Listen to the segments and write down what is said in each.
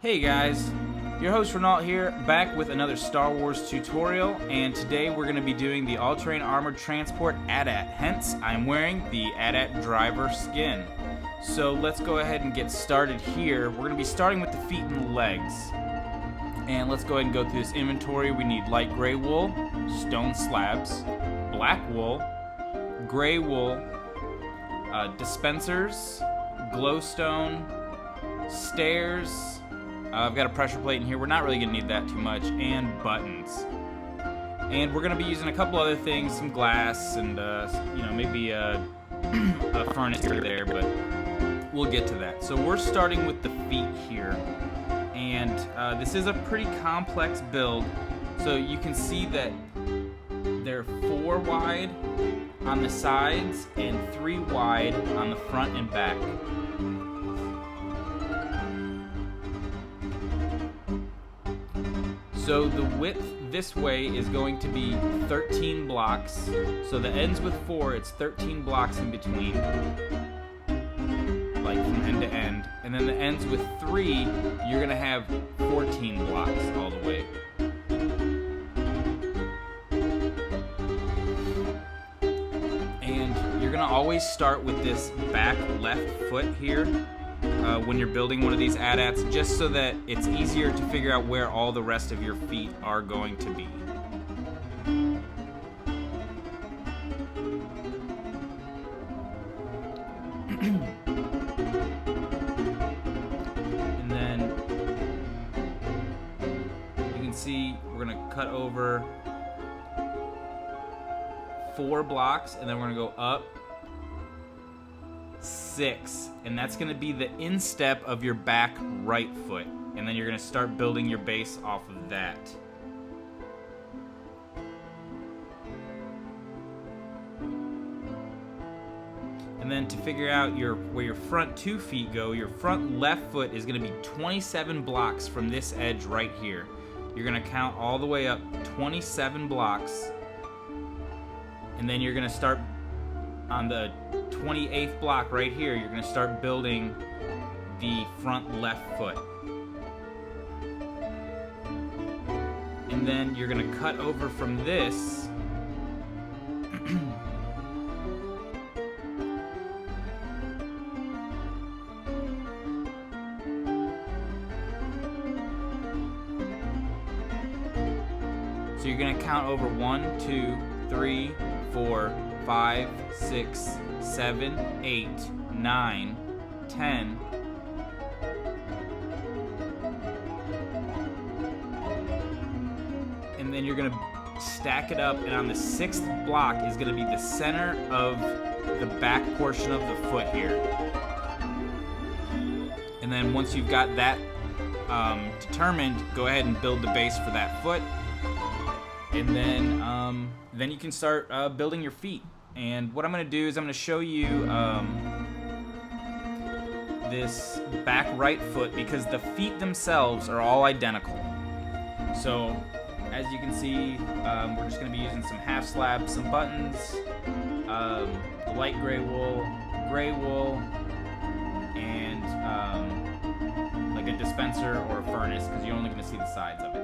Hey guys, your host Rannalt here, back with another Star Wars tutorial, and today we're going to be doing the all-terrain armored transport AT-AT, hence I'm wearing the AT-AT driver skin. So let's go ahead and get started here. We're going to be starting with the feet and the legs. And let's go ahead and go through this inventory. We need light gray wool, stone slabs, black wool, gray wool, dispensers, glowstone, stairs. I've got a pressure plate in here. We're not really going to need that too much. And buttons. And we're going to be using a couple other things, some glass and, maybe a furnace here or there, but we'll get to that. So we're starting with the feet here. And this is a pretty complex build. So you can see that they're 4 wide on the sides and 3 wide on the front and back. So the width this way is going to be 13 blocks. So the ends with 4, it's 13 blocks in between, like from end to end. And then the ends with 3, you're gonna have 14 blocks all the way. And you're gonna always start with this back left foot here. When you're building one of these AT-ATs, just so that it's easier to figure out where all the rest of your feet are going to be. And then you can see we're going to cut over 4 blocks, and then we're going to go up 6, and that's going to be the instep of your back right foot, and then you're going to start building your base off of that. And then to figure out where your front 2 feet go, your front left foot is going to be 27 blocks from this edge right here. You're going to count all the way up 27 blocks, and then you're going to start on the 28th block right here. You're going to start building the front left foot. And then you're going to cut over from this so you're going to count over 1, 2, 3, 4, 5, 6, 7, 8, 9, 10. And then you're going to stack it up, and on the 6th block is going to be the center of the back portion of the foot here. And then once you've got that determined, go ahead and build the base for that foot. And then you can start building your feet. And what I'm going to do is I'm going to show you this back right foot, because the feet themselves are all identical. So as you can see, we're just going to be using some half slabs, some buttons, light gray wool, and like a dispenser or a furnace, because you're only going to see the sides of it.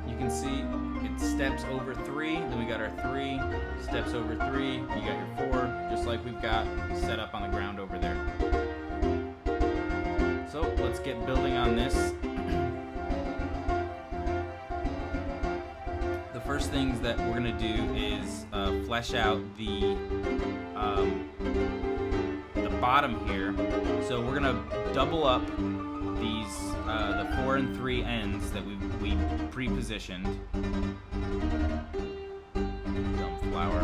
You can see it steps over 3, then we got our 3, steps over 3, you got your 4, just like we've got set up on the ground over there. So let's get building on this. The first things that we're going to do is flesh out the bottom here. So we're going to double up these the 4 and 3 ends that we pre-positioned. Dumb flower.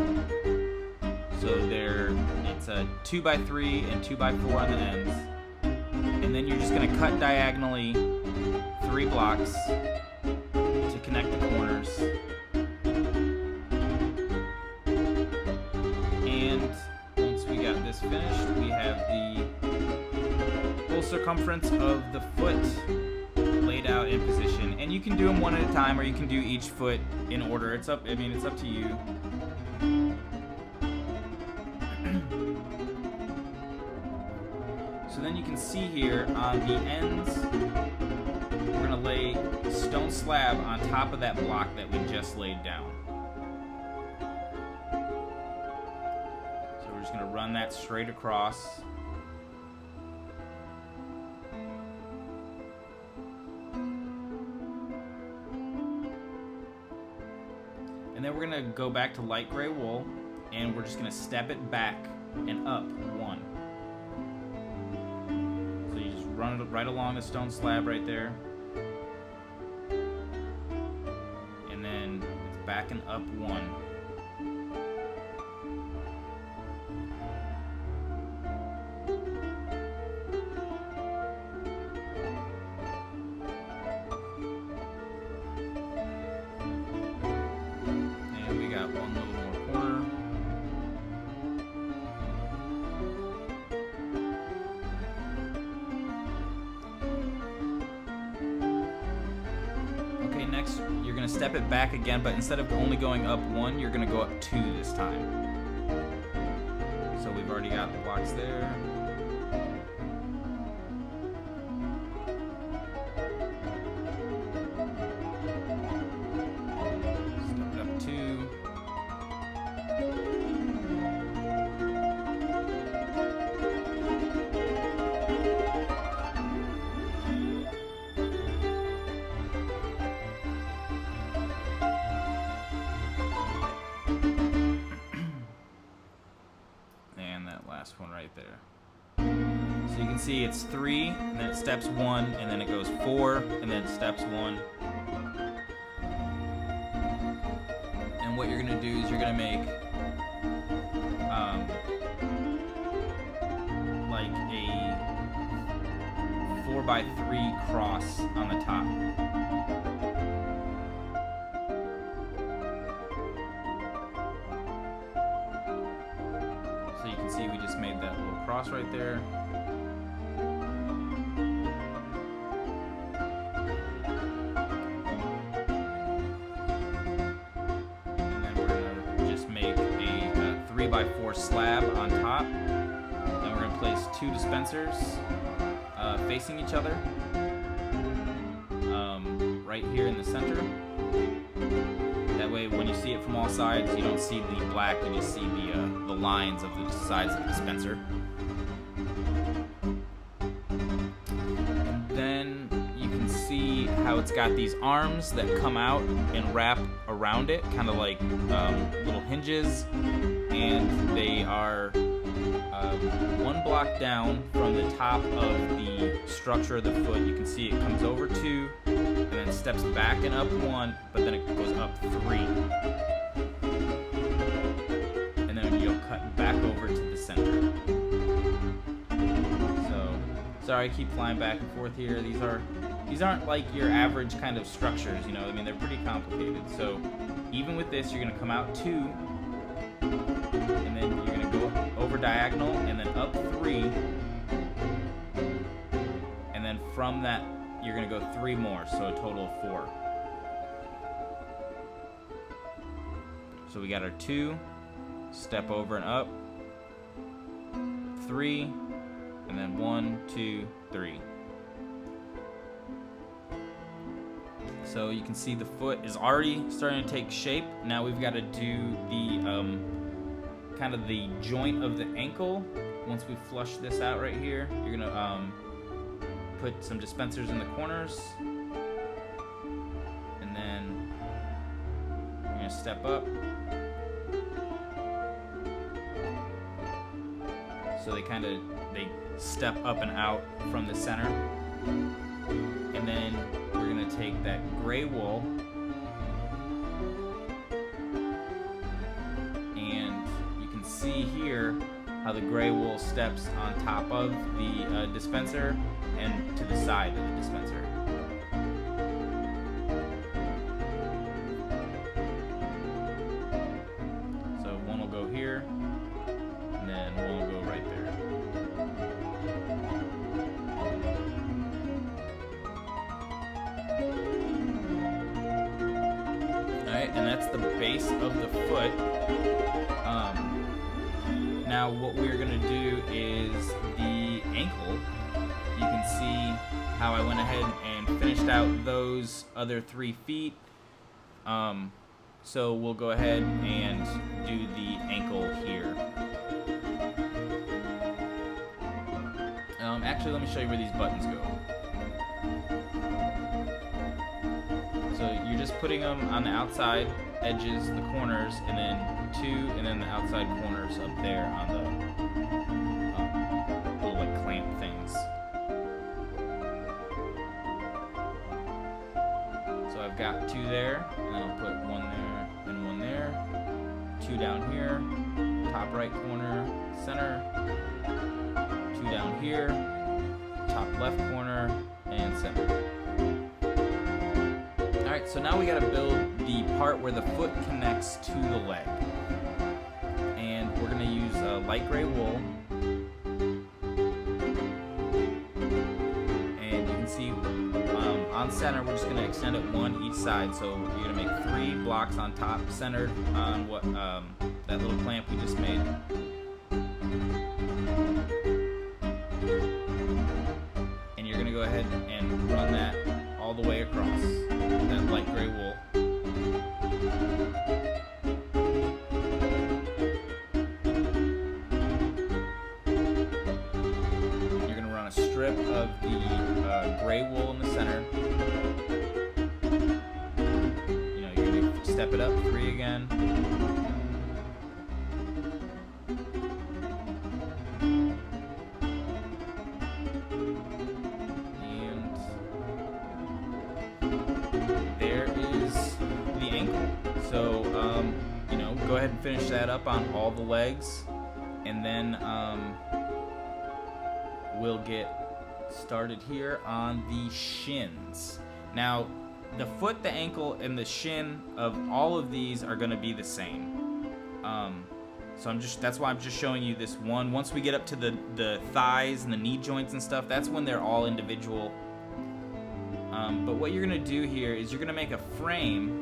So it's a 2x3 and 2x4 on the ends, and then you're just going to cut diagonally 3 blocks to connect the corners. And once we got this finished, we have the full circumference of the foot laid out in position, and you can do them one at a time, or you can do each foot in order. It's up to you. then you can see here on the ends, we're gonna lay a stone slab on top of that block that we just laid down. So we're just gonna run that straight across. And then we're gonna go back to light gray wool, and we're just gonna step it back and up one. So you just run it right along the stone slab right there. And then it's back and up one. And we got one little more corner. Okay, next you're gonna step it back again, but instead of only going up one, you're gonna go up two this time. So we've already got the blocks there. Step it up two. And that last one right there. So you can see it's 3, and then it steps 1, and then it goes 4, and then it steps 1. And what you're gonna do is you're gonna make like a 4x3 cross on the top. So you can see we just made that little cross right there. And then we're gonna just make a 3x4 slab on top. Then we're gonna place 2 dispensers facing each other, right here in the center. That way, when you see it from all sides, you don't see the black, you just see the lines of the sides of the dispenser. And then you can see how it's got these arms that come out and wrap around it, kind of like little hinges, and they are 1 block down from the top of the structure of the foot. You can see it comes over 2, and then steps back and up 1, but then it goes up 3. And then you'll cut back over to the center. So, sorry I keep flying back and forth here. These aren't like your average kind of structures, you know. I mean, they're pretty complicated. So, even with this, you're gonna come out 2, and then you're gonna go over diagonal, and then up 3, and then from that you're gonna go 3 more, so a total of 4. So we got our 2, step over and up, 3, and then 1, 2, 3. So you can see the foot is already starting to take shape. Now we've got to do the kind of the joint of the ankle. Once we flush this out right here, you're gonna put some dispensers in the corners, and then you're gonna step up. So they step up and out from the center, and then we're gonna take that gray wool and you can see here how the gray wool steps on top of the dispenser and to the side of the dispenser. So one will go here, and then one will go right there. Alright, and that's the base of the foot. Now what we're going to do is the ankle, you can see how I went ahead and finished out those other 3 feet. So we'll go ahead and do the ankle here. Actually, let me show you where these buttons go. So you're just putting them on the outside edges, the corners, and then 2, and then the outside corners up there on the little like clamp things. So I've got 2 there, and then I'll put 1 there and 1 there, 2 down here, top right corner, center, 2 down here, top left corner, and center. Alright, so now we gotta build the part where the foot connects to the leg. And we're gonna use light gray wool. And you can see on center, we're just gonna extend it 1 each side. So you're gonna make 3 blocks on top, centered on what that little clamp we just made. And you're gonna go ahead and run that all the way across that light gray wool. You're gonna run a strip of the gray wool in the center. You know, you're gonna step it up 3 again. So, you know, go ahead and finish that up on all the legs, and then we'll get started here on the shins. Now, the foot, the ankle, and the shin of all of these are going to be the same. So that's why I'm just showing you this one. Once we get up to the thighs and the knee joints and stuff, that's when they're all individual. But what you're going to do here is you're going to make a frame.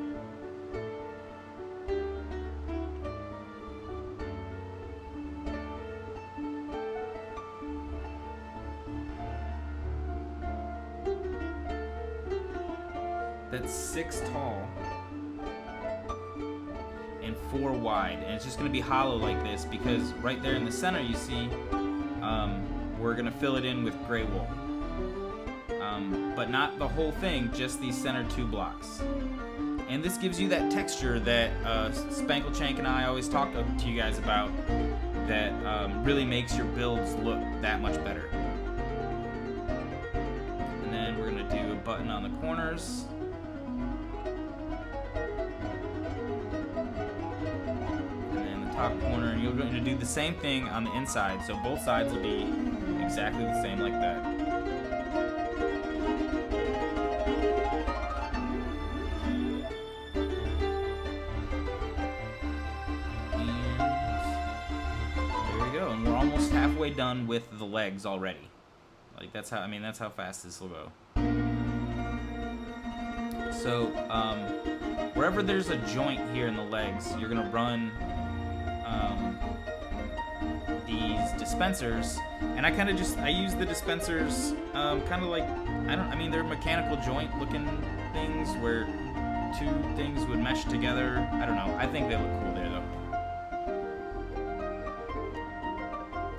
That's 6 tall and 4 wide, and it's just going to be hollow like this because right there in the center you see we're going to fill it in with gray wool, but not the whole thing, just these center 2 blocks. And this gives you that texture that Spankle Chank and I always talk to you guys about, that really makes your builds look that much better. And then we're going to do a button on the corners. Top corner, and you're going to do the same thing on the inside, so both sides will be exactly the same like that. And there we go, and we're almost halfway done with the legs already. Like that's how fast this will go. So wherever there's a joint here in the legs, you're gonna run these dispensers, and I use the dispensers kind of like, they're mechanical joint looking things where 2 things would mesh together. I don't know, I think they look cool there though.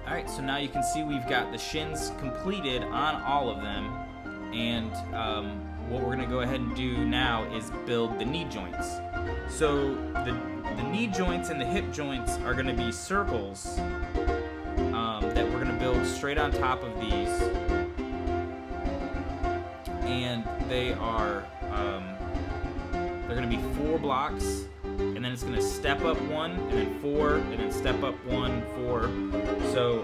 Alright, so now you can see we've got the shins completed on all of them, and what we're gonna go ahead and do now is build the knee joints. So the knee joints and the hip joints are going to be circles that we're going to build straight on top of these, and they're going to be 4 blocks, and then it's going to step up 1, and then 4, and then step up 1, 4. So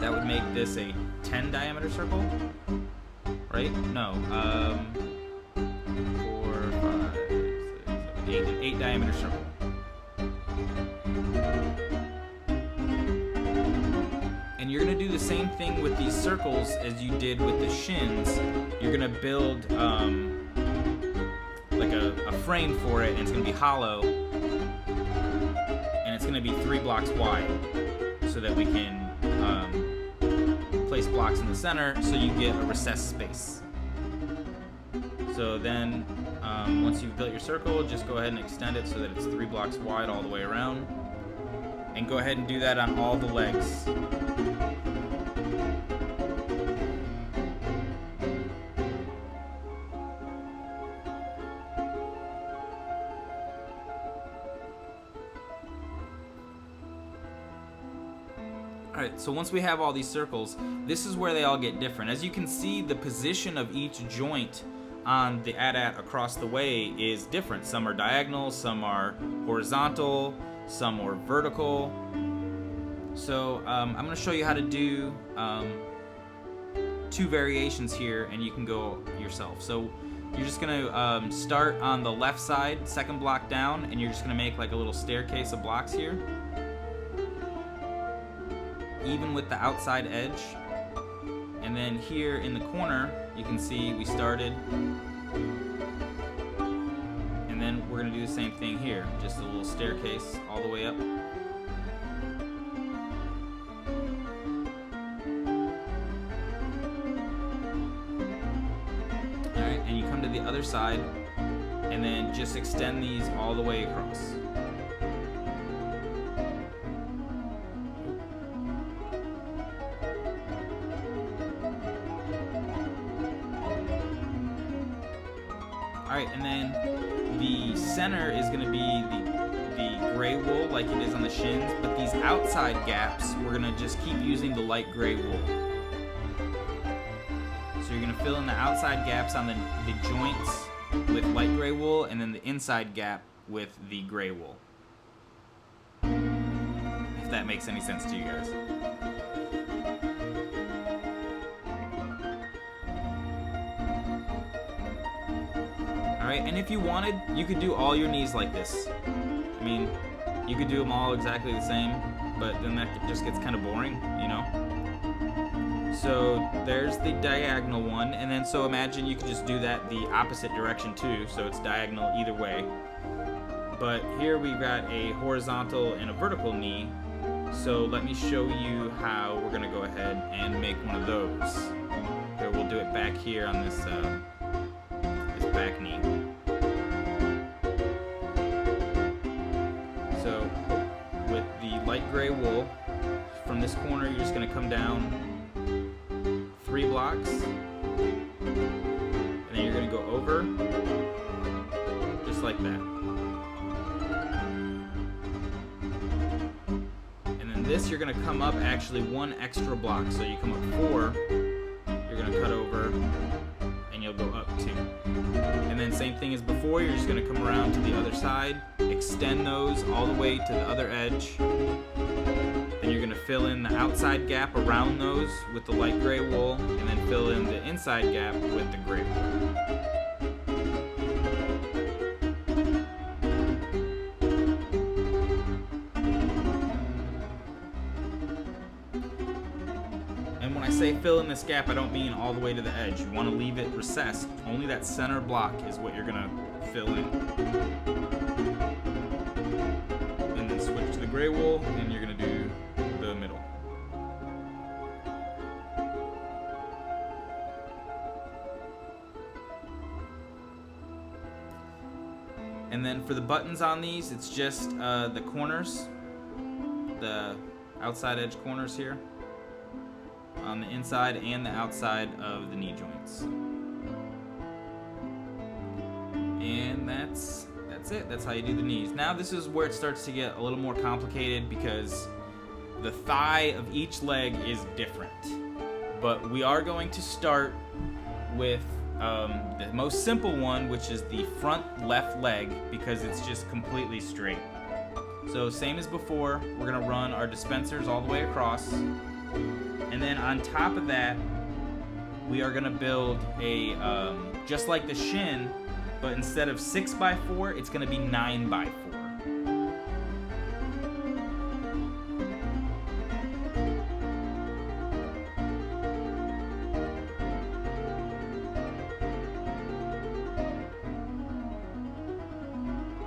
that would make this a 10 diameter circle, right? No. 8 diameter circle. And you're going to do the same thing with these circles as you did with the shins. You're going to build like a frame for it, and it's going to be hollow, and it's going to be 3 blocks wide so that we can place blocks in the center so you get a recessed space. So then once you've built your circle, just go ahead and extend it so that it's 3 blocks wide all the way around. And go ahead and do that on all the legs. Alright, so once we have all these circles, this is where they all get different. As you can see, the position of each joint on the AT-AT across the way is different. Some are diagonal, some are horizontal, some are vertical. So I'm going to show you how to do 2 variations here, and you can go yourself. So you're just going to start on the left side, second block down, and you're just going to make like a little staircase of blocks here, even with the outside edge. And then here in the corner, you can see we started, and then we're going to do the same thing here, just a little staircase all the way up. Alright, and you come to the other side, and then just extend these all the way across. Alright, and then the center is going to be the gray wool like it is on the shins, but these outside gaps, we're going to just keep using the light gray wool. So you're going to fill in the outside gaps on the joints with light gray wool, and then the inside gap with the gray wool. If that makes any sense to you guys. Alright, and if you wanted, you could do all your knees like this. I mean, you could do them all exactly the same, but then that just gets kind of boring, you know? So there's the diagonal one, and then so imagine you could just do that the opposite direction too, so it's diagonal either way. But here we've got a horizontal and a vertical knee, so let me show you how we're going to go ahead and make one of those. Here, we'll do it back here on this back knee. So with the light gray wool, from this corner you're just going to come down 3 blocks, and then you're going to go over just like that. And then this, you're going to come up actually 1 extra block, so you come up 4, you're going to cut over, and you'll go up 2. And then same thing as before, you're just going to come around to the other side, extend those all the way to the other edge. Then you're going to fill in the outside gap around those with the light gray wool, and then fill in the inside gap with the gray wool. And when I say fill in this gap, I don't mean all the way to the edge. You want to leave it recessed. Only that center block is what you're going to fill in. And then switch to the gray wool, and you're going to do the middle. And then for the buttons on these, it's just the corners, the outside edge corners here, on the inside and the outside of the knee joints. And that's it. That's how you do the knees. Now this is where it starts to get a little more complicated, because the thigh of each leg is different. But we are going to start with the most simple one, which is the front left leg, because it's just completely straight. So same as before, we're going to run our dispensers all the way across. And then on top of that, we are going to build a, just like the shin, but instead of 6x4, it's going to be 9x4.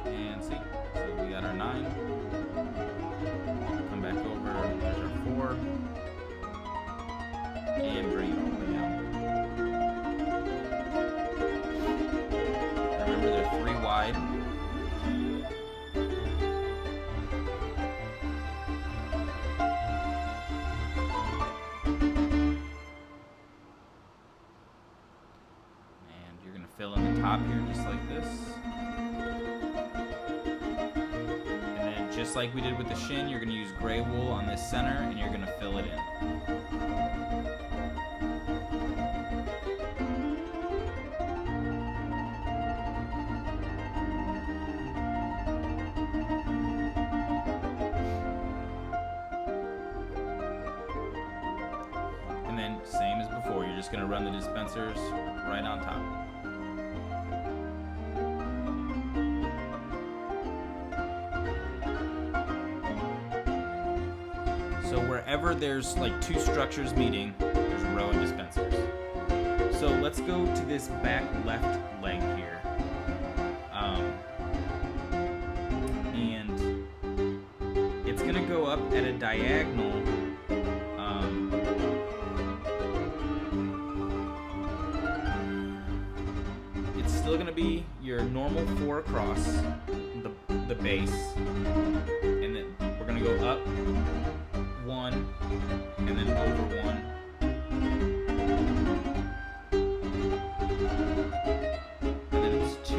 And see, so we got our 9. Come back over, there's our 4. this. And then just like we did with the shin, you're going to use gray wool on this center and you're going to fill it in. And then same as before, you're just going to run the dispensers right on top. So wherever there's like two structures meeting, there's a row of dispensers. So let's go to this back left leg here. And it's going to go up at a diagonal. It's still going to be your normal 4 across the base, and then we're going to go up 1 and then over 1. And then it's 2.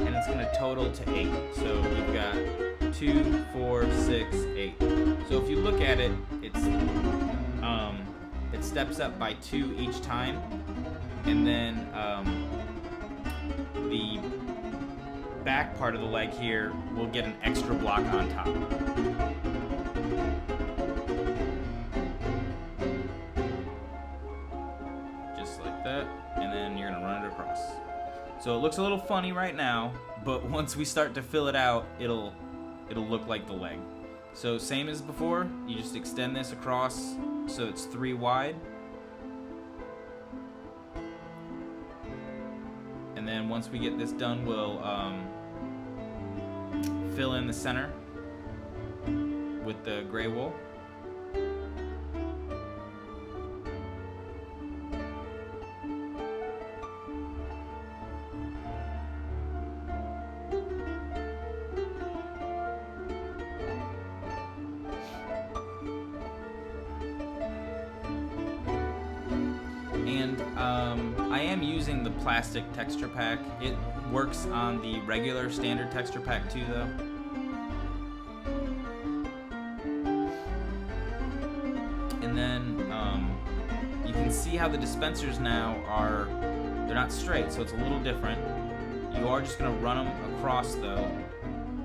And it's going to total to 8. So we've got 2, 4, 6, 8. So if you look at it, it steps up by 2 each time, and then the back part of the leg here will get an extra block on top. Just like that, and then you're gonna run it across. So it looks a little funny right now, but once we start to fill it out, it'll look like the leg. So same as before, you just extend this across so it's 3 wide. And then once we get this done, we'll fill in the center with the gray wool. And I am using the plastic texture pack. It works on the regular standard texture pack too, though. And then you can see how the dispensers now they're not straight, so it's a little different. You are just going to run them across though.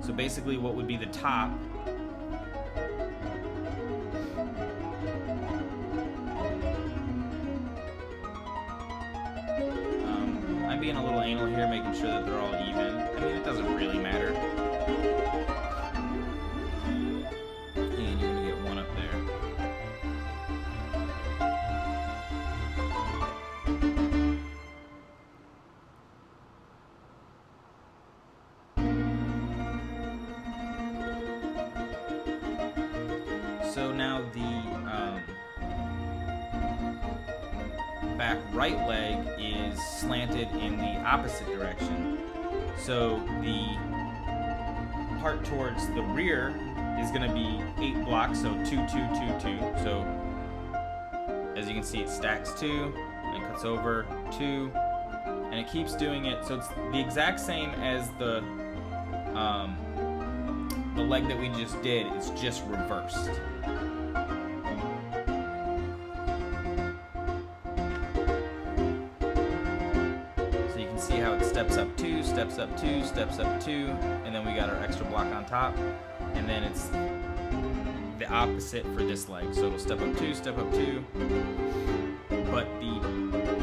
So basically what would be the top I'm being a little anal here, making sure that they're all even. I mean, it doesn't really matter. And you're gonna get one up there. So now the back right leg is slanted in the opposite direction. So the part towards the rear is going to be 8 blocks, so 2, 2, 2, 2. So as you can see, it stacks 2, and it cuts over 2, and it keeps doing it. So it's the exact same as the leg that we just did. It's just reversed. See how it steps up 2, steps up 2, steps up 2, and then we got our extra block on top, and then it's the opposite for this leg. So it'll step up 2, step up 2, but the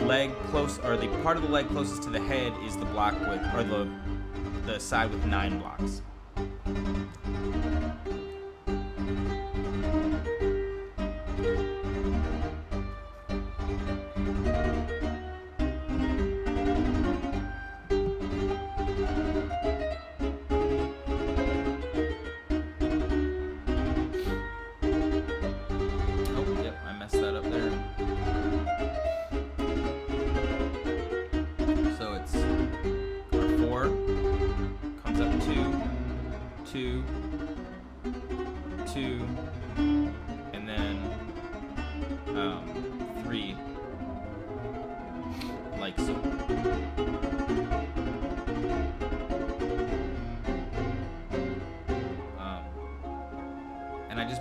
leg the part of the leg closest to the head is the block with, or the side with 9 blocks. That up there. So it's our 4 comes up 2, 2,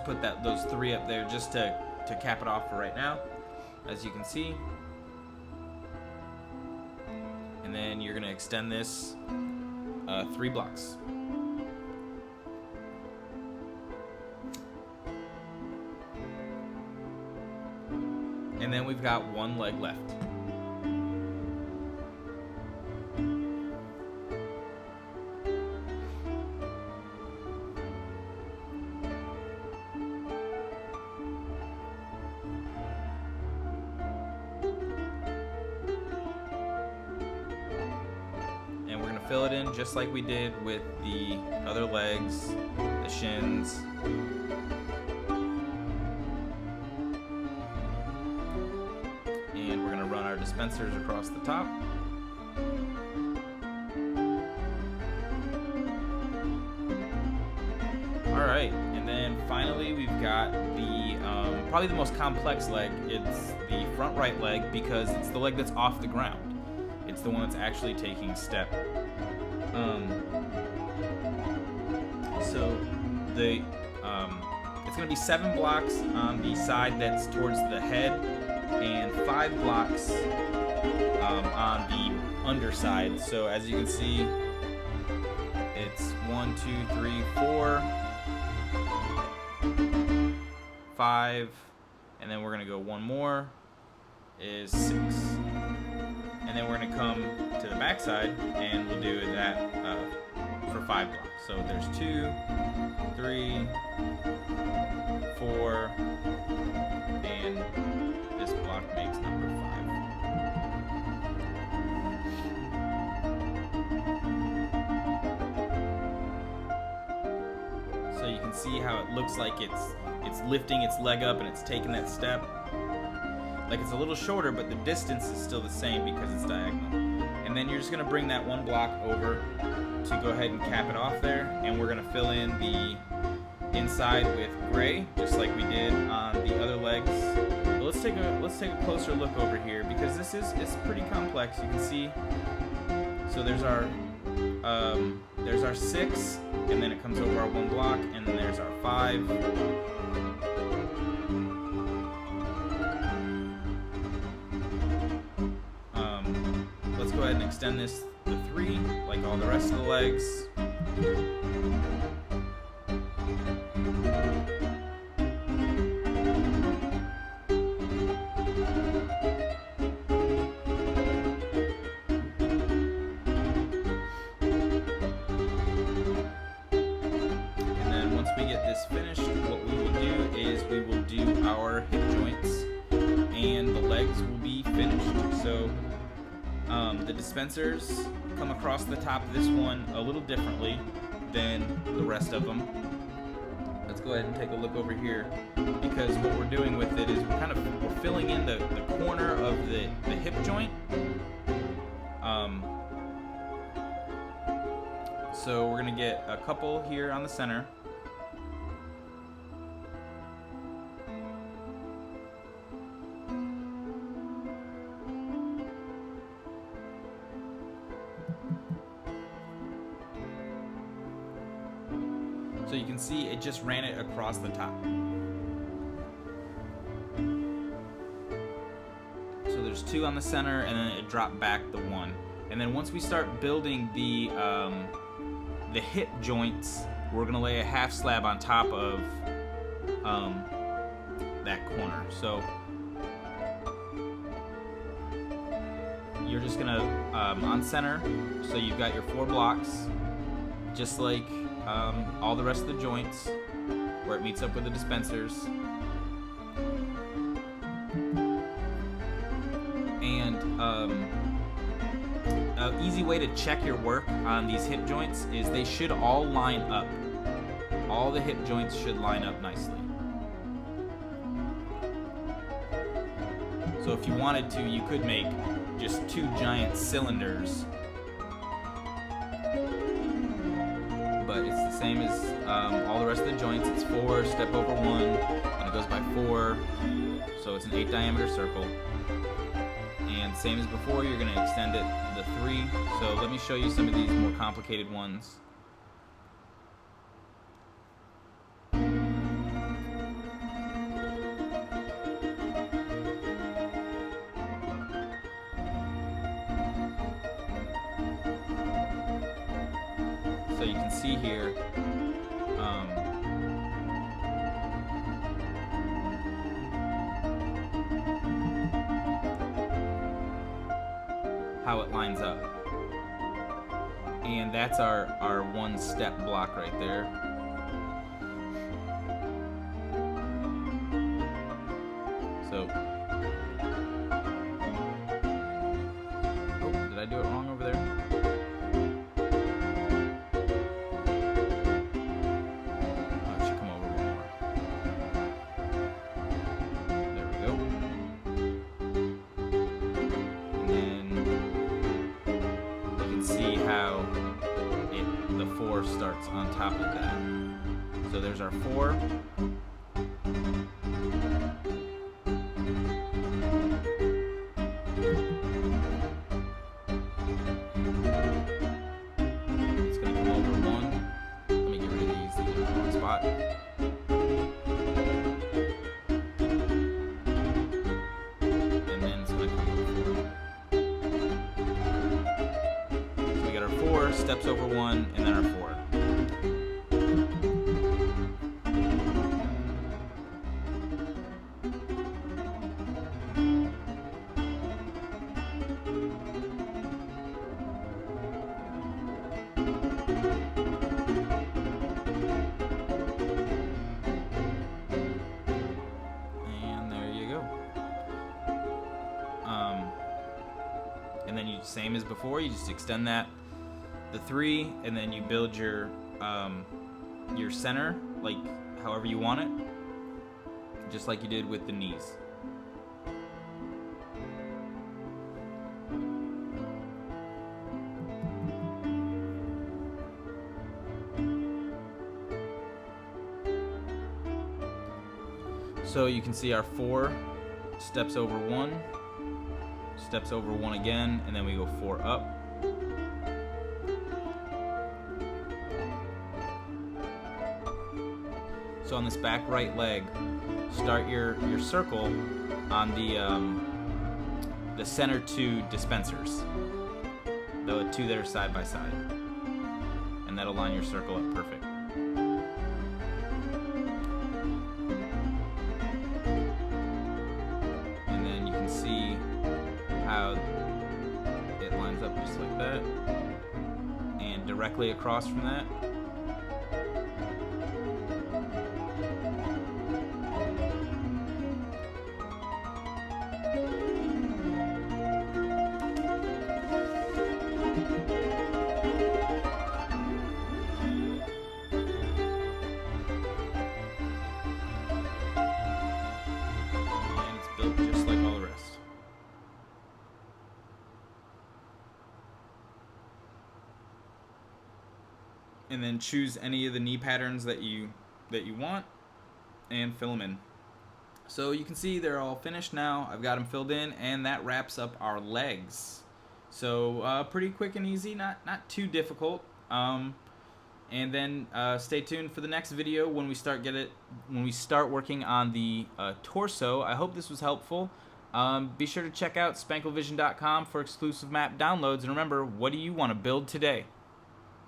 put those 3 up there just to cap it off for right now, as you can see. And then you're gonna extend this 3 blocks. And then we've got 1 leg left. And we're gonna fill it in just like we did with the other legs, the shins. And we're gonna run our dispensers across the top. All right, and then finally we've got the probably the most complex leg. It's the front right leg because it's the leg that's off the ground. It's the one that's actually taking a step. So the it's gonna be 7 blocks on the side that's towards the head, and 5 blocks on the underside. So as you can see, it's 1, 2, 3, 4, 5, and then we're gonna go 1 more is 6, and then we're gonna come to the back side and we'll do that for 5 blocks. So there's 2, 3, 4, and this block makes number 5. So you can see how it looks like it's lifting its leg up and it's taking that step. Like it's a little shorter, but the distance is still the same because it's diagonal. And then you're just gonna bring that 1 block over to go ahead and cap it off there, and we're gonna fill in the inside with gray, just like we did on the other legs. But let's take a closer look over here because it's pretty complex. You can see. So there's our 6, and then it comes over our 1 block, and then there's our 5. Let's go ahead and extend this to 3, like all the rest of the legs. And then once we get this finished, what we will do is we will do our hip joints, and the legs will be finished. So the dispensers come across the top of this one a little differently than the rest of them. Let's go ahead and take a look over here, because what we're doing with it is we're filling in the corner of the hip joint. So we're gonna get a couple here on the center. So you can see it just ran it across the top. So there's 2 on the center, and then it dropped back the 1. And then once we start building the hip joints, we're gonna lay a half slab on top of that corner. So you're just gonna on center. So you've got your 4 blocks, just like all the rest of the joints where it meets up with the dispensers. And an easy way to check your work on these hip joints is they should all line up. All the hip joints should line up nicely. So if you wanted to, you could make just 2 giant cylinders, but it's the same as all the rest of the joints. It's 4, step over 1, and it goes by 4, so it's an 8 diameter circle. And same as before, you're going to extend it the 3. So let me show you some of these more complicated ones. So you can see here, how it lines up. And that's our one step block right there. So, oh, did I do it wrong over there? Oh, it should come over one more. There we go. And then you can see how the 4 starts on top of that. So there's our 4. It's going to come over 1. Let me get rid of these are in the wrong spot. And then it's going to come over 4. So we got our 4, steps over 1, and then our 4. And there you go. And then you, same as before, you just extend that, the 3, and then you build your center, like however you want it, just like you did with the knees. So you can see our 4 steps over 1, steps over 1 again, and then we go 4 up. So on this back right leg, start your circle on the center 2 dispensers, the 2 that are side by side, and that'll line your circle up perfect. And then you can see how it lines up just like that, and directly across from that. Built just like all the rest. And then choose any of the knee patterns that you want and fill them in. So you can see they're all finished now. I've got them filled in, and that wraps up our legs. So pretty quick and easy, not too difficult. And then stay tuned for the next video when we start working on the torso. I hope this was helpful. Be sure to check out spanklevision.com for exclusive map downloads, and remember, what do you want to build today?